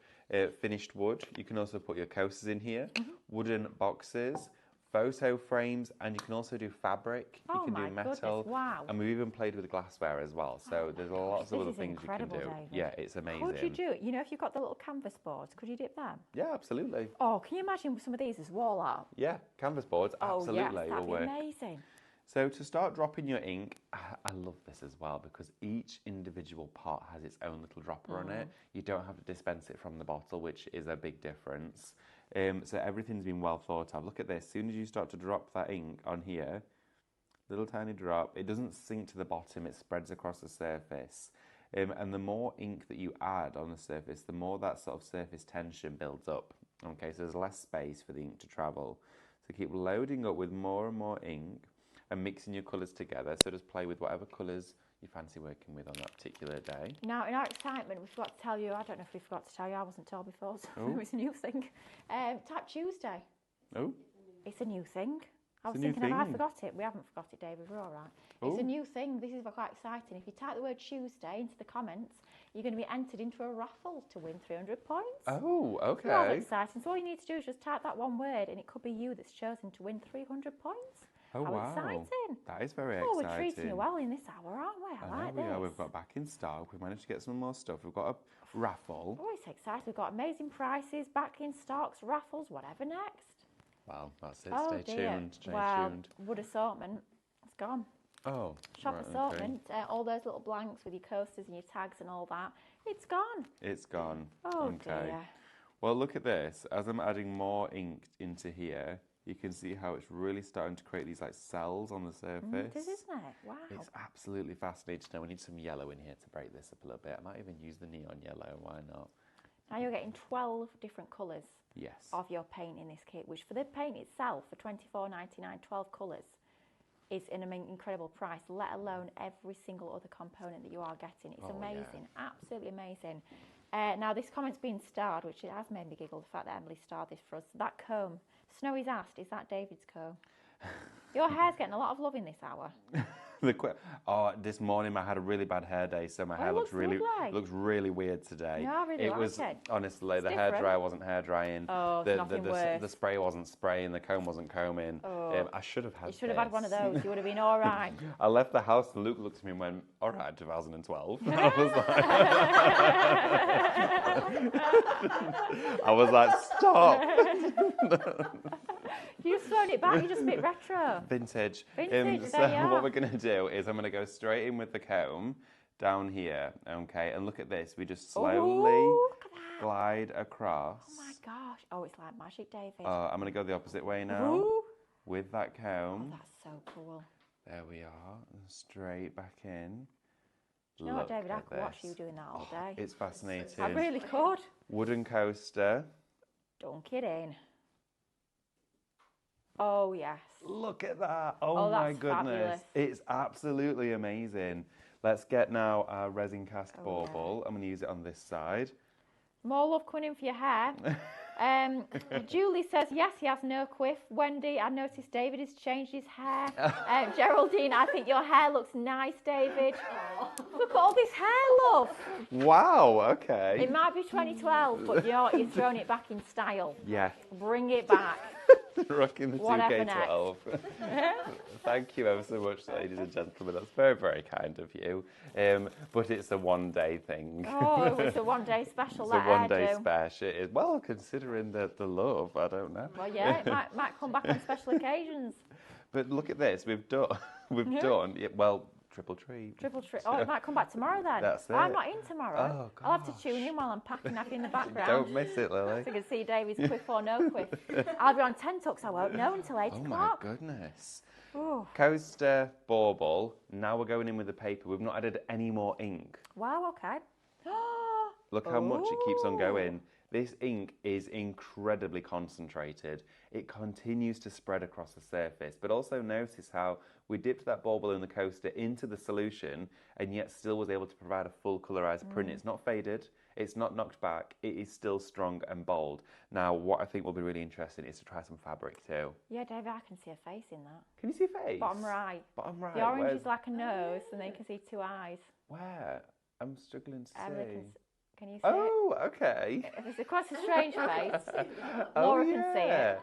finished wood. You can also put your coasters in here, wooden boxes, photo frames, and you can also do fabric. You can do metal. Wow. And we've even played with glassware as well. So there's lots of other things you can do. David. Yeah, it's amazing. Could you do it? You know, if you've got the little canvas boards, could you dip them? Yeah, absolutely. Oh, can you imagine some of these as wall art? Yeah, canvas boards, absolutely. Oh, yes, that'd be amazing. So to start dropping your ink, I love this as well because each individual pot has its own little dropper on it. You don't have to dispense it from the bottle, which is a big difference. So everything's been well thought of. Look at this. As soon as you start to drop that ink on here, little tiny drop, it doesn't sink to the bottom, it spreads across the surface. And the more ink that you add on the surface, the more that sort of surface tension builds up. Okay, so there's less space for the ink to travel. So keep loading up with more and more ink and mixing your colours together. So just play with whatever colours you fancy working with on that particular day. Now, in our excitement, we forgot to tell you, I don't know if we forgot to tell you, I wasn't told before, so it was a new thing. Tap Tuesday. Oh. It's a new thing. I was thinking, have I forgot it? We haven't forgot it, David, we're all right. It's a new thing. This is quite exciting. If you type the word Tuesday into the comments, you're going to be entered into a raffle to win 300 points. Oh, okay. Rather exciting. So all you need to do is just type that one word and it could be you that's chosen to win 300 points. Oh, How wow. exciting. That is very exciting. Oh, we're treating you well in this hour, aren't we? I like this. We are. We've got back in stock. We've managed to get some more stuff. We've got a raffle. Oh, it's exciting. We've got amazing prices, back in stocks, raffles, whatever next. Well, that's it. Oh, Stay dear. tuned. Stay tuned. Wood assortment, it's gone. Oh, Shop right, assortment, all those little blanks with your coasters and your tags and all that, it's gone. It's gone. Oh, dear. Well, look at this. As I'm adding more ink into here, you can see how it's really starting to create these like cells on the surface. It is, isn't it? Wow. It's absolutely fascinating. Now we need some yellow in here to break this up a little bit. I might even use the neon yellow. Why not? Now you're getting 12 different colours of your paint in this kit, which for the paint itself, for $24.99, 12 colours, is an incredible price, let alone every single other component that you are getting. It's amazing, absolutely amazing. Now this comment's been starred, which has made me giggle, the fact that Emily starred this for us. That comb, Snowy's asked, is that David's comb? Your hair's getting a lot of love in this hour. This morning I had a really bad hair day, so my hair looks really weird today. Yeah, I really like it. Honestly, the hairdryer wasn't hair drying. Oh, nothing worse. The spray wasn't spraying, the comb wasn't combing. Oh. I should have had You should have had one of those. You would have been all right. I left the house and Luke looked at me and went, all right, 2012. I was like, stop. You just thrown it back. You're just a bit retro. Vintage. Vintage, So there you are. what we're going to do is I'm going to go straight in with the comb down here, okay? And look at this. We just slowly Ooh, look at that. glide across. Oh my gosh. Oh, it's like magic, David. I'm going to go the opposite way now Ooh. with that Oh, comb. that's so cool. There we are. And straight back in. Do you know what, Look David? I at could watch this. you doing that all day. It's fascinating. I really could. Wooden coaster. Dunk it in. Oh, yes. Look at that. Oh, Oh, my that's goodness. fabulous. It's absolutely amazing. Let's get now our resin cast Oh, bauble. I'm going to use it on this side. More love coming in for your hair. Julie says, yes, he has no quiff. Wendy, I noticed David has changed his hair. Geraldine, I think your hair looks nice, David. Look at all this hair, love. Wow, okay. It might be 2012, but you know what? You've thrown it back in style. Yeah, Bring it back. rocking the Whatever 2K12. Thank you ever so much, ladies and gentlemen. That's very, very kind of you. But it's a one-day thing. Oh, it was a one-day special. It's a one-day special. It is. Well, considering the love, I don't know. Well, yeah, it might come back on special occasions. But look at this. We've done. Done. Well, triple treat. Triple trip. Oh, it might come back tomorrow then. That's it. I'm not in tomorrow. Oh, I'll have to tune in while I'm packing up in the background. Don't miss it, Lily. So you can see David's quiff or no quiff. I'll be on 10 tucks. I won't know until 8 Oh my o'clock. goodness. Ooh. Coaster, bauble. Now we're going in with the paper. We've not added any more ink. Wow, okay. Look how much it keeps on Ooh. going. This ink is incredibly concentrated. It continues to spread across the surface. But also notice how we dipped that bauble in the coaster into the solution and yet still was able to provide a full colorized print. It's not faded. It's not knocked back. It is still strong and bold. Now, what I think will be really interesting is to try some fabric too. Yeah, David, I can see a face in that. Can you see a face? Bottom right. Bottom right. The orange Where's- is like a nose, and then you can see 2 eyes. Where? I'm struggling to Emily see. can you see Oh, okay. it? If it's quite a strange face, Oh, Laura can see yeah. it.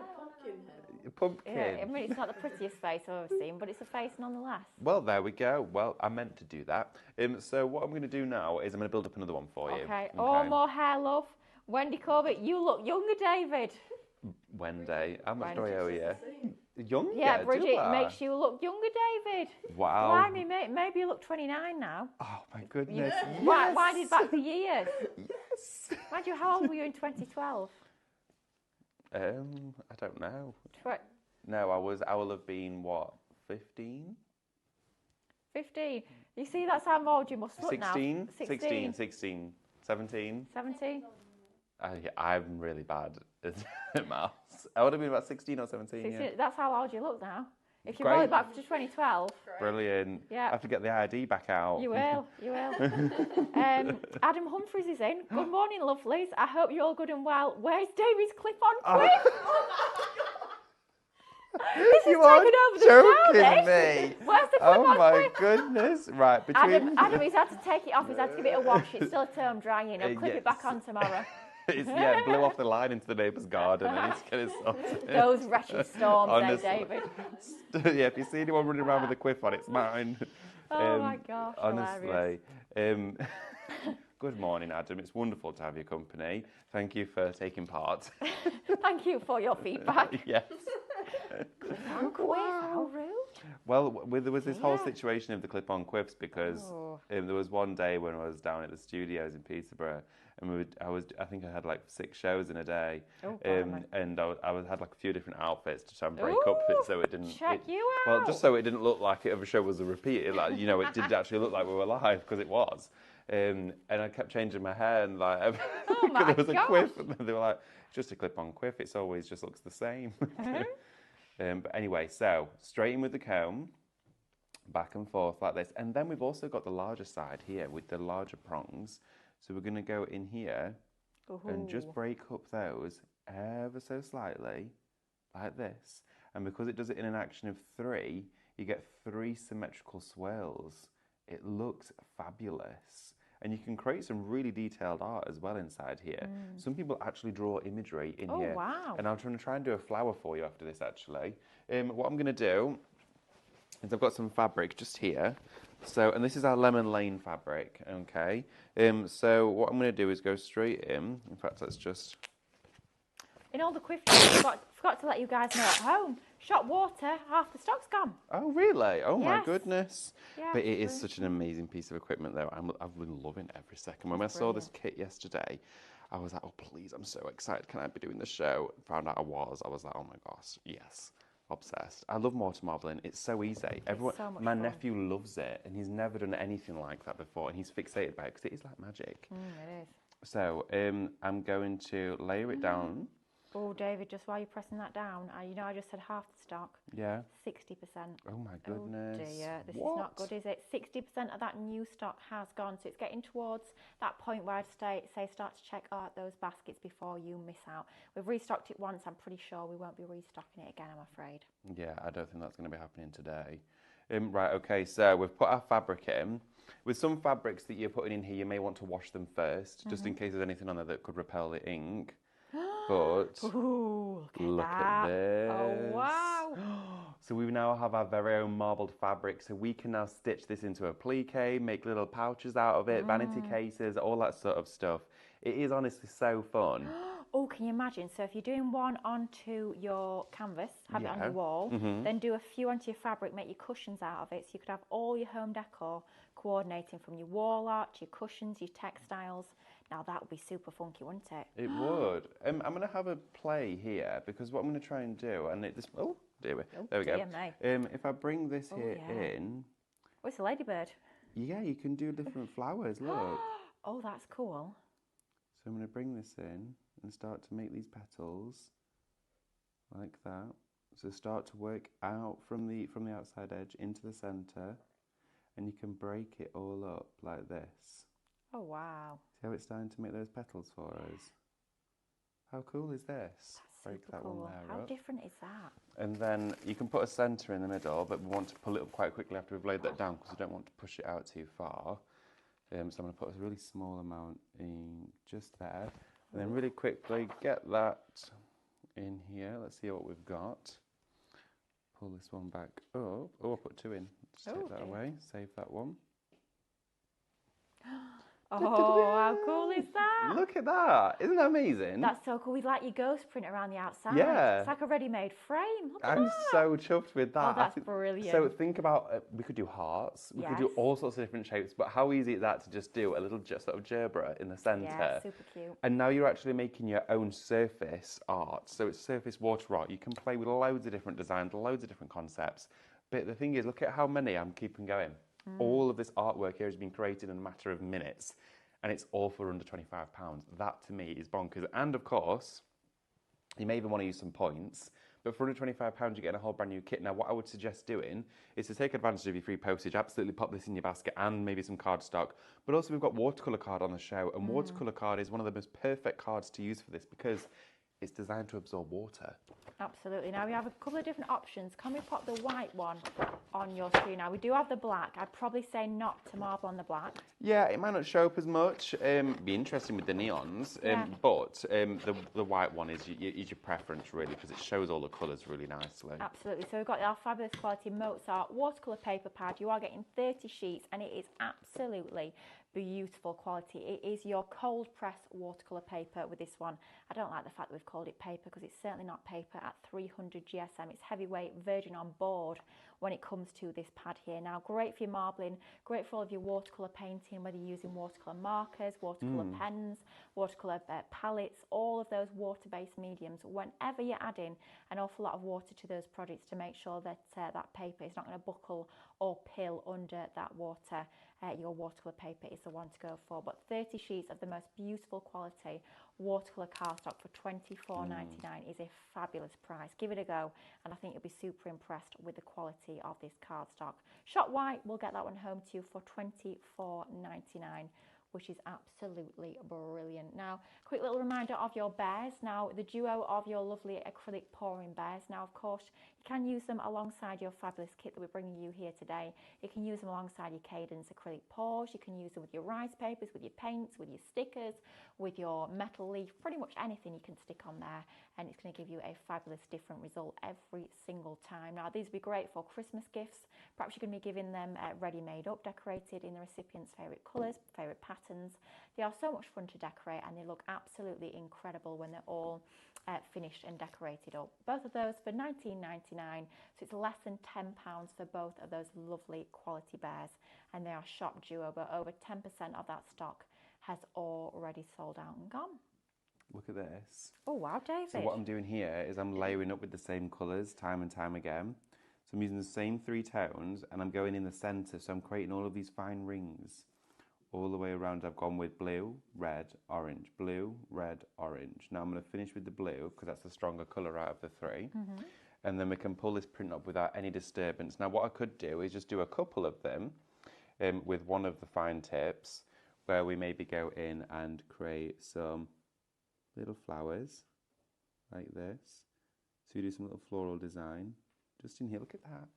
Pumpkin. Yeah, I mean, it's not the prettiest face I've ever seen, but it's a face nonetheless. Well, there we go. Well, I meant to do that. So what I'm going to do now is I'm going to build up another one for you. Okay. Oh, more hair, love. Wendy Corbett, you look younger, David. Wendy, how much do Wendy. I owe you? Younger? Yeah, do Bridget I? makes you look younger, David. Wow. Blimey, maybe you look 29 now. Oh, my goodness. Winded back the years. Yes. Mind you, how old were you in 2012? I don't know. Tw- No, I will have been, what, 15? 15. You see, that's how old you must look 16? now. 16, 17? 17? I'm really bad at maths. I would have been about 16 or 17, 16. yeah. That's how old you look now. If you Great. roll it back to 2012, Brilliant. Yeah. I have to get the ID back out. you will. Adam Humphries is in. Good morning, lovelies. I hope you're all good and well. Where's David's clip-on quiff? This is You are taking over the show, joking this. me. Where's the Oh clip-on my quiff? goodness. Right, between... Adam, he's had to take it off. He's had to give it a wash. It's still a term drying. I'll clip it back yes. on tomorrow. it blew off the line into the neighbour's garden and it's going to sorted. Those wretched storms, Honestly. David. Yeah, if you see anyone running around with a quiff on, it's mine. Oh my gosh, Honestly. Good morning, Adam. It's wonderful to have your company. Thank you for taking part. Thank you for your feedback. Yes. Quiff, how rude. Well, there was this whole Yeah. situation of the clip-on quiffs because Oh. there was one day when I was down at the studios in Peterborough, and I think I had like 6 shows in a day, Oh, blimey. and I had like a few different outfits to try and break up Ooh, it so it didn't. check you Well, out. just so it didn't look like every show was a repeat. It did actually look like we were live because it was. And I kept changing my hair and like Oh my there was a gosh. quiff, and they were like, "It's just a clip-on quiff. It's always just looks the same." Uh-huh. But anyway, so straight in with the comb, back and forth like this. And then we've also got the larger side here with the larger prongs. So we're going to go in here and just Ooh. break up those ever so slightly, like this. And because it does it in an action of 3, you get 3 symmetrical swirls. It looks fabulous. And you can create some really detailed art as well inside here. Some people actually draw imagery in Oh, here. wow. And I'm trying to try and do a flower for you after this, actually. What I'm going to do is I've got some fabric just here. So, and this is our lemon lane fabric, okay? So what I'm going to do is go straight in. In fact, let's just... in all the quickness, forgot to let you guys know at home. Shot water, half the stock's gone. Oh, really? Oh, my Yes. goodness. Yeah, But it is it's such an amazing piece of equipment, though. I've been loving every second. When I saw this kit yesterday, I was like, oh, please, I'm so excited. Can I be doing the show? Found out I was like, oh, my gosh, yes. Obsessed. I love mortar marbling. It's so easy. Everyone, so much my fun. nephew loves it, and he's never done anything like that before, and he's fixated by it because it is like magic. It is. So I'm going to layer it down. Oh, David, just while you're pressing that down, you know I just said half the stock. Yeah. 60%. Oh my goodness. Oh dear, this What? is not good, is it? 60% of that new stock has gone, so it's getting towards that point where I'd say start to check out those baskets before you miss out. We've restocked it once, I'm pretty sure we won't be restocking it again, I'm afraid. Yeah, I don't think that's going to be happening today. Right, okay, so we've put our fabric in. With some fabrics that you're putting in here, you may want to wash them first, just in case there's anything on there that could repel the ink. But Ooh, look that. at this. Oh, wow. So we now have our very own marbled fabric, so we can now stitch this into a plique, make little pouches out of it, vanity cases, all that sort of stuff. It is honestly so fun. Oh, can you imagine? So if you're doing one onto your canvas, have it on your wall, then do a few onto your fabric, make your cushions out of it. So you could have all your home decor coordinating from your wall art to your cushions, your textiles. Now that would be super funky, wouldn't it? It would. I'm going to have a play here because what I'm going to try and do, and it just, oh, dear me. There we go. If I bring this here in. Oh, it's a ladybird. Yeah, you can do different flowers, look. Oh, that's cool. So I'm going to bring this in and start to make these petals like that. So start to work out from the outside edge into the centre, and you can break it all up like this. Oh, wow. See how it's starting to make those petals for us? How cool is this? That's Break super that cool. one there How up. different is that? And then you can put a centre in the middle, but we want to pull it up quite quickly after we've laid that down because we don't want to push it out too far. So I'm going to put a really small amount in just there. And then really quickly get that in here. Let's see what we've got. Pull this one back up. Oh, I'll put two in. Just take that away. Save that one. Oh, how cool is that? Look at that. Isn't that amazing? That's so cool. With like your ghost print around the outside. Yeah. It's like a ready-made frame. Look at I'm that. so chuffed with that. Oh, that's brilliant. So think about, we could do hearts, we could do all sorts of different shapes, but how easy is that to just do a little sort of gerbera in the centre? Yeah, super cute. And now you're actually making your own surface art. So it's surface water art. You can play with loads of different designs, loads of different concepts. But the thing is, look at how many I'm keeping going. All of this artwork here has been created in a matter of minutes. And it's all for under £25. That to me is bonkers. And of course, you may even want to use some points, but for under £25, you're getting a whole brand new kit. Now, what I would suggest doing is to take advantage of your free postage, absolutely pop this in your basket and maybe some cardstock. But also, we've got watercolour card on the show, and watercolour card is one of the most perfect cards to use for this because it's designed to absorb water. Absolutely. Now we have a couple of different options. Can we pop the white one on your screen? Now we do have the black. I'd probably say not to marble on the black. Yeah, it might not show up as much. Be interesting with the neons, but the white one is your preference really because it shows all the colours really nicely. Absolutely. So we've got our fabulous quality Mozart watercolour paper pad. You are getting 30 sheets and it is absolutely beautiful quality. It is your cold press watercolour paper with this one. I don't like the fact that we've called it paper because it's certainly not paper at 300 GSM. It's heavyweight virgin on board when it comes to this pad here. Now, great for your marbling, great for all of your watercolour painting, whether you're using watercolour markers, watercolour pens, watercolour palettes, all of those water-based mediums. Whenever you're adding an awful lot of water to those projects to make sure that that paper is not going to buckle or pill under that water, your watercolour paper is the one to go for. But 30 sheets of the most beautiful quality watercolour cardstock for $24.99 is a fabulous price. Give it a go and I think you'll be super impressed with the quality of this cardstock. Shot white, we'll get that one home to you for $24.99, which is absolutely brilliant. Now, quick little reminder of your bears. Now, the duo of your lovely acrylic pouring bears. Now, of course, you can use them alongside your fabulous kit that we're bringing you here today. You can use them alongside your Cadence acrylic pours. You can use them with your rice papers, with your paints, with your stickers, with your metal leaf, pretty much anything you can stick on there. And it's going to give you a fabulous different result every single time. Now, these would be great for Christmas gifts. Perhaps you're going to be giving them ready-made up, decorated in the recipient's favourite colours, favourite patterns. They are so much fun to decorate and they look absolutely incredible when they're all finished and decorated up. Both of those for £19.99, so it's less than £10 for both of those lovely quality bears, and they are shop duo, but over 10% of that stock has already sold out and gone. Look at this. Oh wow, David. So what I'm doing here is I'm layering up with the same colours time and time again. So I'm using the same 3 tones and I'm going in the centre, so I'm creating all of these fine rings. All the way around I've gone with blue, red, orange, blue, red, orange. Now I'm going to finish with the blue because that's the stronger colour out of the 3. And then we can pull this print up without any disturbance. Now what I could do is just do a couple of them with one of the fine tips, where we maybe go in and create some little flowers like this. So you do some little floral design just in here. Look at that.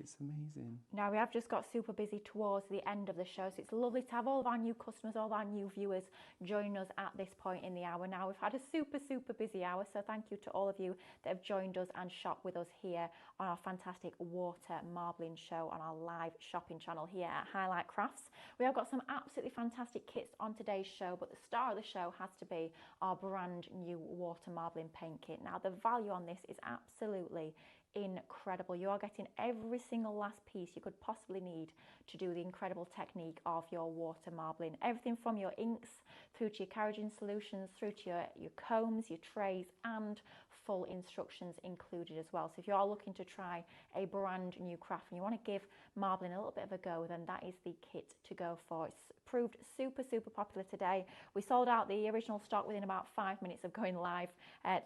It's amazing. Now we have just got super busy towards the end of the show, so it's lovely to have all of our new customers, all our new viewers join us at this point in the hour. Now we've had a super busy hour, so thank you to all of you that have joined us and shopped with us here on our fantastic water marbling show on our live shopping channel here at Highlight Crafts. We have got some absolutely fantastic kits on today's show, but the star of the show has to be our brand new water marbling paint kit. Now the value on this is absolutely incredible. You are getting every single last piece you could possibly need to do the incredible technique of your water marbling. Everything from your inks through to your carraging solutions, through to your combs, your trays, and full instructions included as well. So if you are looking to try a brand new craft and you want to give marbling a little bit of a go, then that is the kit to go for. It's proved super popular today. We sold out the original stock within about 5 minutes of going live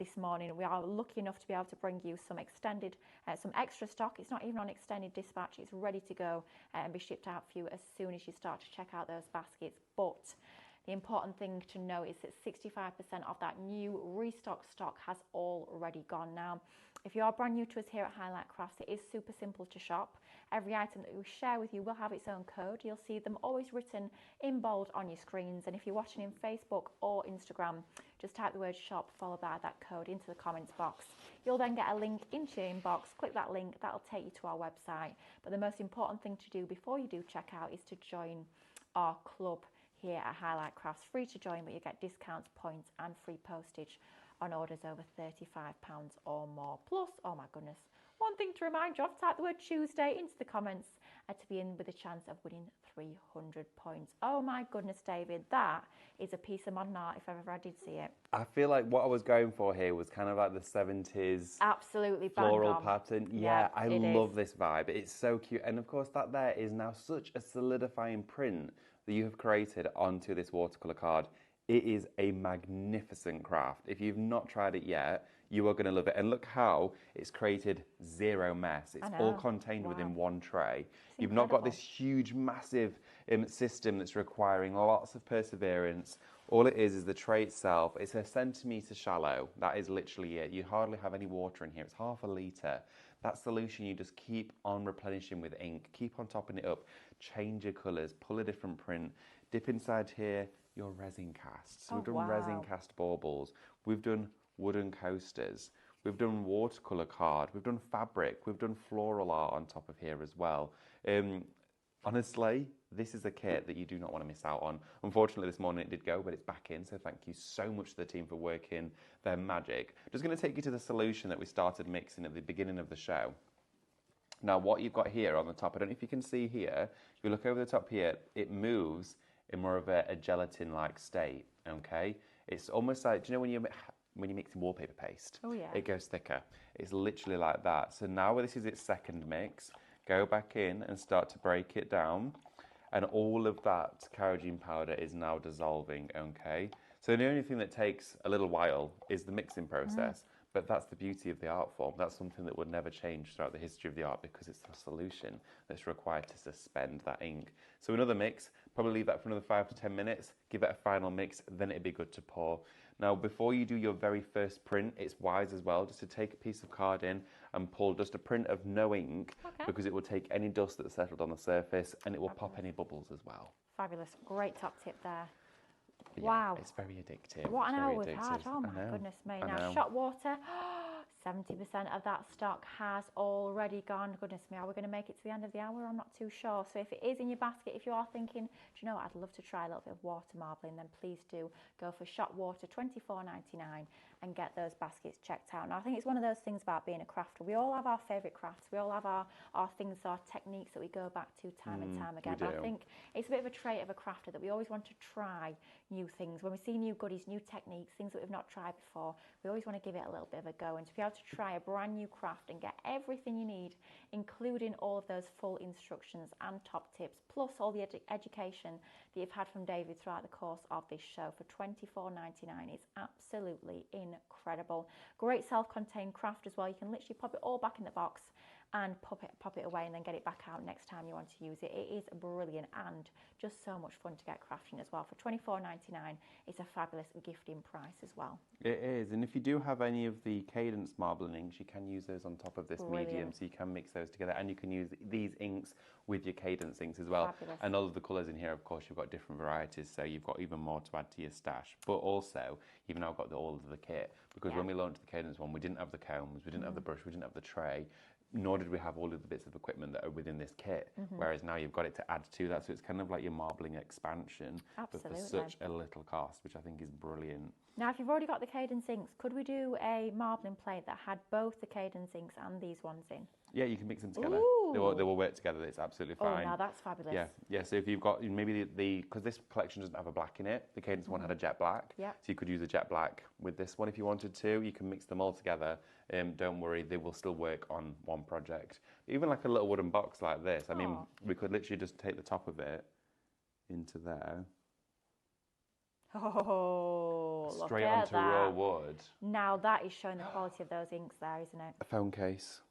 this morning. We are lucky enough to be able to bring you some extended, some extra stock. It's not even on extended dispatch. It's ready to go and be shipped out for you as soon as you start to check out those baskets. But the important thing to know is that 65% of that new restock stock has already gone. Now, if you are brand new to us here at Highlight Crafts, it is super simple to shop. Every item that we share with you will have its own code. You'll see them always written in bold on your screens. And if you're watching in Facebook or Instagram, just type the word shop followed by that code into the comments box. You'll then get a link into your inbox. Click that link, that'll take you to our website. But the most important thing to do before you do check out is to join our club here at Highlight Crafts. Free to join, but you get discounts, points and free postage on orders over £35 or more. Plus, oh my goodness, one thing to remind you of, type the word Tuesday into the comments to be in with a chance of winning 300 points. Oh my goodness, David, that is a piece of modern art if ever I did see it. I feel like what I was going for here was kind of like the 70s absolutely floral pattern. Yeah, I love is. this vibe. It's so cute. And of course that there is now such a solidifying print that you have created onto this watercolour card. It is a magnificent craft. If you've not tried it yet, you are going to love it. And look how it's created zero mess. It's all contained within one tray. You've not got this huge, massive system that's requiring lots of perseverance. All it is the tray itself. It's a centimetre shallow. That is literally it. You hardly have any water in here. It's half a litre. That solution you just keep on replenishing with ink. Keep on topping it up. Change your colours. Pull a different print. Dip inside here your resin casts. So we've done resin cast baubles. We've done wooden coasters. We've done watercolour card. We've done fabric. We've done floral art on top of here as well. Honestly, this is a kit that you do not want to miss out on. Unfortunately, this morning it did go, but it's back in. So thank you so much to the team for working their magic. Just going to take you to the solution that we started mixing at the beginning of the show. Now, what you've got here on the top, I don't know if you can see here, if you look over the top here, it moves in more of a gelatin-like state, okay? It's almost like, do you know when you're mixing wallpaper paste? Oh, yeah. It goes thicker. It's literally like that. So now this is its second mix. Go back in and start to break it down. And all of that carraging powder is now dissolving, okay? So the only thing that takes a little while is the mixing process. But that's the beauty of the art form. That's something that would never change throughout the history of the art because it's the solution that's required to suspend that ink. So another mix, probably leave that for another 5 to 10 minutes, give it a final mix, then it'd be good to pour. Now, before you do your very first print, it's wise as well just to take a piece of card in and pull just a print of no ink because it will take any dust that's settled on the surface and it will pop any bubbles as well. Fabulous. Great top tip there. But wow. Yeah, it's very addictive. What an it's hour very we've addictive. had. Oh my goodness me. Now, shot water, 70% of that stock has already gone. Goodness me, are we going to make it to the end of the hour? I'm not too sure. So if it is in your basket, if you are thinking, do you know what, I'd love to try a little bit of water marbling, then please do go for shot water, $24.99. and get those baskets checked out. Now, I think it's one of those things about being a crafter. We all have our favourite crafts. We all have our things, our techniques that we go back to time and time again. But I think it's a bit of a trait of a crafter that we always want to try new things. When we see new goodies, new techniques, things that we've not tried before, we always want to give it a little bit of a go. And to be able to try a brand new craft and get everything you need, including all of those full instructions and top tips, plus all the education that you've had from David throughout the course of this show for $24.99 is absolutely incredible. Great self-contained craft as well. You can literally pop it all back in the box and pop it away and then get it back out next time you want to use it. It is brilliant and just so much fun to get crafting as well. For $24.99, it's a fabulous gifting price as well. It is, and if you do have any of the Cadence marbling inks, you can use those on top of this medium, so you can mix those together, and you can use these inks with your Cadence inks as well. Fabulous. And all of the colours in here, of course, you've got different varieties, so you've got even more to add to your stash. But also, you've now got all of the kit, because when we launched the Cadence one, we didn't have the combs, we didn't have the brush, we didn't have the tray, nor did we have all of the bits of equipment that are within this kit, whereas now you've got it to add to that, so it's kind of like your marbling expansion, but for such a little cost, which I think is brilliant. Now, if you've already got the Cadence inks, could we do a marbling plate that had both the Cadence inks and these ones in? Yeah, you can mix them together. Ooh. They will work together. It's absolutely fine. Oh, now that's fabulous. Yeah. So if you've got maybe because this collection doesn't have a black in it, the Cadence one had a jet black. Yeah. So you could use a jet black with this one if you wanted to. You can mix them all together. Don't worry, they will still work on one project. Even like a little wooden box like this. I mean, we could literally just take the top of it into there. Oh, straight look at onto that. raw wood. Now that is showing the quality of those inks there, isn't it? A phone case.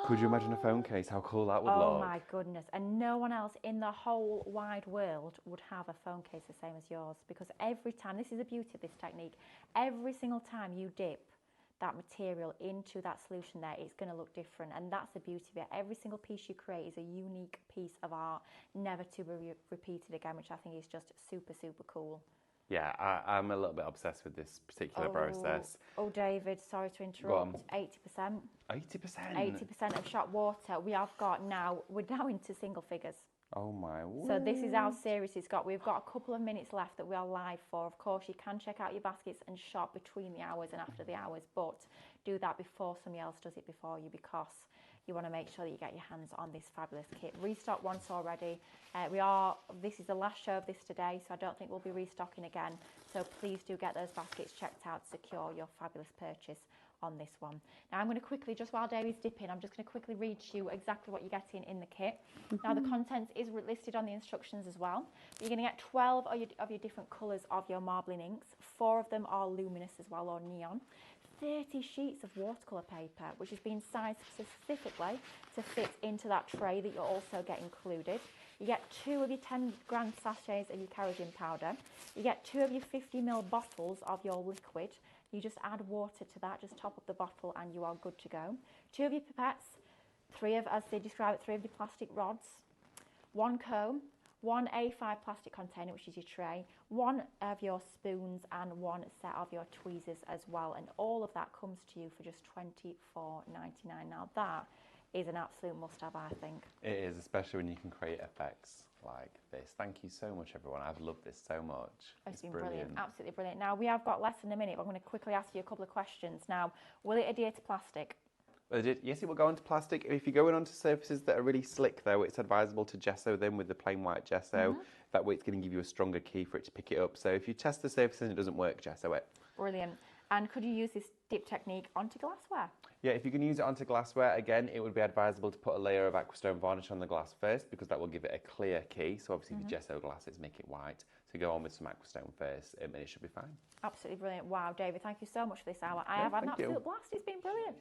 Could you imagine a phone case? How cool that would look. Oh my goodness. And no one else in the whole wide world would have a phone case the same as yours, because every time, this is the beauty of this technique, every single time you dip that material into that solution there, it's going to look different, and that's the beauty of it. Every single piece you create is a unique piece of art, never to be repeated again, which I think is just super, super cool. Yeah, I'm a little bit obsessed with this particular process. Oh, David, sorry to interrupt. 80%. 80%? 80% of shot water. We're now into single figures. Oh my word. So this is how serious it's got. We've got a couple of minutes left that we are live for. Of course, you can check out your baskets and shop between the hours and after the hours, but do that before somebody else does it before you, because you want to make sure that you get your hands on this fabulous kit. Restock once already. This is the last show of this today, so I don't think we'll be restocking again. So please do get those baskets checked out, secure your fabulous purchase on this one. Now I'm going to quickly, just while David's dipping, I'm just going to quickly read you exactly what you're getting in the kit. Now the contents is listed on the instructions as well. You're going to get 12 of your different colours of your marbling inks. 4 of them are luminous as well, or neon. 30 sheets of watercolour paper, which has been sized specifically to fit into that tray that you'll also get included. You get 2 of your 10-gram sachets of your kerosene powder. You get 2 of your 50ml bottles of your liquid. You just add water to that, just top up the bottle, and you are good to go. 2 of your pipettes, 3 of, as they describe it, 3 of your plastic rods, 1 comb, 1 A5 plastic container, which is your tray, 1 of your spoons, and 1 set of your tweezers as well. And all of that comes to you for just $24.99. Now that is an absolute must-have, I think. It is, especially when you can create effects like this. Thank you so much, everyone. I've loved this so much. It's been brilliant, absolutely brilliant. Now, we have got less than a minute, but I'm going to quickly ask you a couple of questions. Now, will it adhere to plastic? Yes, it will go onto plastic. If you're going onto surfaces that are really slick, though, it's advisable to gesso them with the plain white gesso. That way it's going to give you a stronger key for it to pick it up. So if you test the surface and it doesn't work, gesso it. Brilliant. And could you use this dip technique onto glassware? Yeah, if you can use it onto glassware, again, it would be advisable to put a layer of aquastone varnish on the glass first, because that will give it a clear key. So obviously the gesso glasses make it white. So go on with some aquastone first, and it should be fine. Absolutely brilliant. Wow, David, thank you so much for this hour. I have had an absolute blast. It's been brilliant.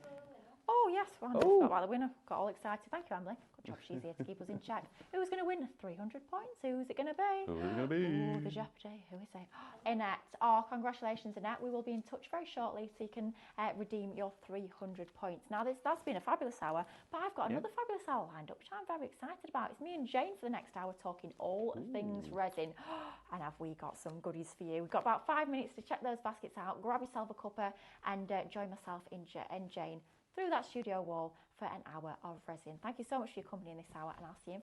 Oh, yes, well, I forgot about the winner. Got all excited. Thank you, Emily. Good job, she's here to keep us in check. Who's going to win 300 points? Who's it going to be? Who's it going to be? Oh, the jeopardy. Who is it? Annette. Oh, congratulations, Annette. We will be in touch very shortly so you can redeem your 300 points. Now, that's been a fabulous hour, but I've got another fabulous hour lined up, which I'm very excited about. It's me and Jane for the next hour talking all things resin. And have we got some goodies for you? We've got about 5 minutes to check those baskets out, grab yourself a cuppa, and join myself and Jane through that studio wall for an hour of resin. Thank you so much for your company in this hour, and I'll see you in